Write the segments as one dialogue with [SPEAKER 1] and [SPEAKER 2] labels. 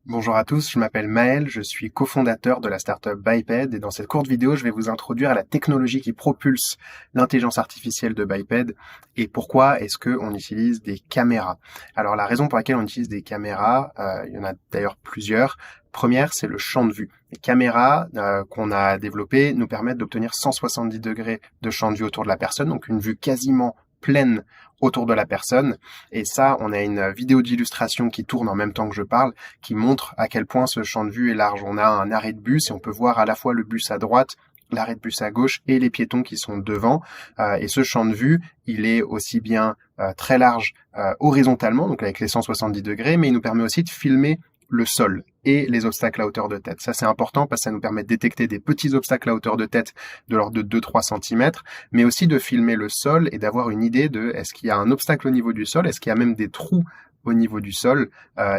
[SPEAKER 1] Bonjour à tous, je m'appelle Maël, je suis cofondateur de la startup Biped et dans cette courte vidéo, je vais vous introduire à la technologie qui propulse l'intelligence artificielle de Biped et pourquoi est-ce qu'on utilise des caméras. Alors la raison pour laquelle on utilise des caméras, il y en a d'ailleurs plusieurs. Première, c'est le champ de vue. Les caméras qu'on a développées nous permettent d'obtenir 170 degrés de champ de vue autour de la personne, donc une vue quasiment pleine autour de la personne. Et ça, on a une vidéo d'illustration qui tourne en même temps que je parle, qui montre à quel point ce champ de vue est large. On a un arrêt de bus et on peut voir à la fois le bus à droite, l'arrêt de bus à gauche et les piétons qui sont devant. Et ce champ de vue, il est aussi bien très large horizontalement, donc avec les 170 degrés, mais il nous permet aussi de filmer le sol et les obstacles à hauteur de tête. Ça, c'est important parce que ça nous permet de détecter des petits obstacles à hauteur de tête de l'ordre de 2-3 cm, mais aussi de filmer le sol et d'avoir une idée de est-ce qu'il y a un obstacle au niveau du sol, est-ce qu'il y a même des trous au niveau du sol,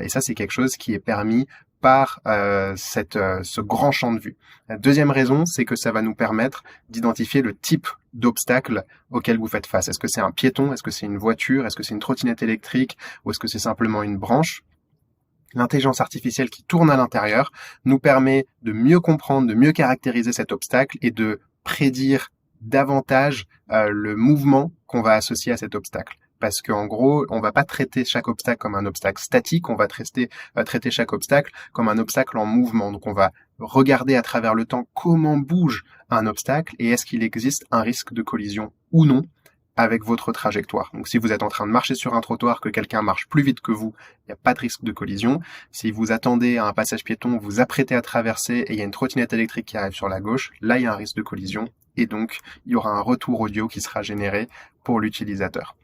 [SPEAKER 1] et ça, c'est quelque chose qui est permis par ce grand champ de vue. La deuxième raison, c'est que ça va nous permettre d'identifier le type d'obstacle auquel vous faites face. Est-ce que c'est un piéton? Est-ce que c'est une voiture? Est-ce que c'est une trottinette électrique? Ou est-ce que c'est simplement une branche? L'intelligence artificielle qui tourne à l'intérieur nous permet de mieux comprendre, de mieux caractériser cet obstacle et de prédire davantage le mouvement qu'on va associer à cet obstacle. Parce qu'en gros, on va pas traiter chaque obstacle comme un obstacle statique, on va traiter chaque obstacle comme un obstacle en mouvement. Donc on va regarder à travers le temps comment bouge un obstacle et est-ce qu'il existe un risque de collision ou non avec votre trajectoire. Donc si vous êtes en train de marcher sur un trottoir, que quelqu'un marche plus vite que vous, il n'y a pas de risque de collision. Si vous attendez à un passage piéton, vous vous apprêtez à traverser et il y a une trottinette électrique qui arrive sur la gauche, là il y a un risque de collision et donc il y aura un retour audio qui sera généré pour l'utilisateur.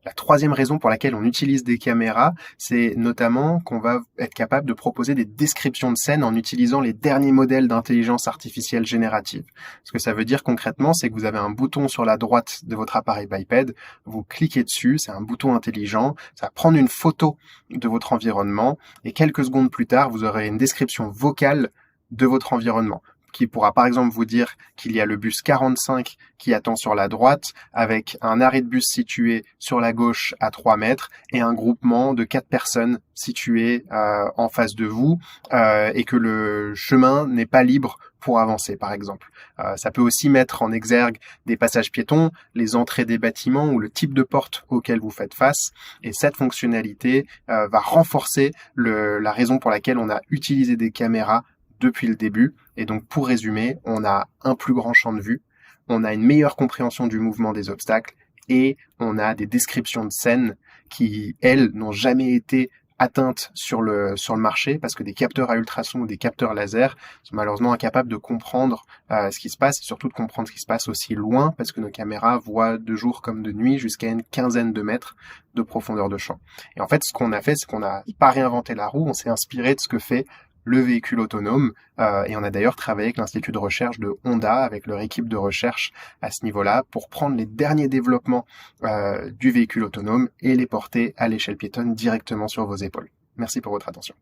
[SPEAKER 1] La troisième raison pour laquelle on utilise des caméras, c'est notamment qu'on va être capable de proposer des descriptions de scènes en utilisant les derniers modèles d'intelligence artificielle générative. Ce que ça veut dire concrètement, c'est que vous avez un bouton sur la droite de votre appareil biped, vous cliquez dessus, c'est un bouton intelligent, ça va prendre une photo de votre environnement et quelques secondes plus tard, vous aurez une description vocale de votre environnement, qui pourra par exemple vous dire qu'il y a le bus 45 qui attend sur la droite avec un arrêt de bus situé sur la gauche à 3 mètres et un groupement de 4 personnes situées en face de vous et que le chemin n'est pas libre pour avancer par exemple. Ça peut aussi mettre en exergue des passages piétons, les entrées des bâtiments ou le type de porte auquel vous faites face et cette fonctionnalité va renforcer la raison pour laquelle on a utilisé des caméras depuis le début. Et donc, pour résumer, on a un plus grand champ de vue, on a une meilleure compréhension du mouvement des obstacles et on a des descriptions de scènes qui, elles, n'ont jamais été atteintes sur le marché parce que des capteurs à ultrasons ou des capteurs laser sont malheureusement incapables de comprendre ce qui se passe et surtout de comprendre ce qui se passe aussi loin parce que nos caméras voient de jour comme de nuit jusqu'à une quinzaine de mètres de profondeur de champ. Et en fait, ce qu'on a fait, c'est qu'on n'a pas réinventé la roue, on s'est inspiré de ce que fait le véhicule autonome, et on a d'ailleurs travaillé avec l'institut de recherche de Honda, avec leur équipe de recherche à ce niveau-là, pour prendre les derniers développements du véhicule autonome et les porter à l'échelle piétonne directement sur vos épaules. Merci pour votre attention.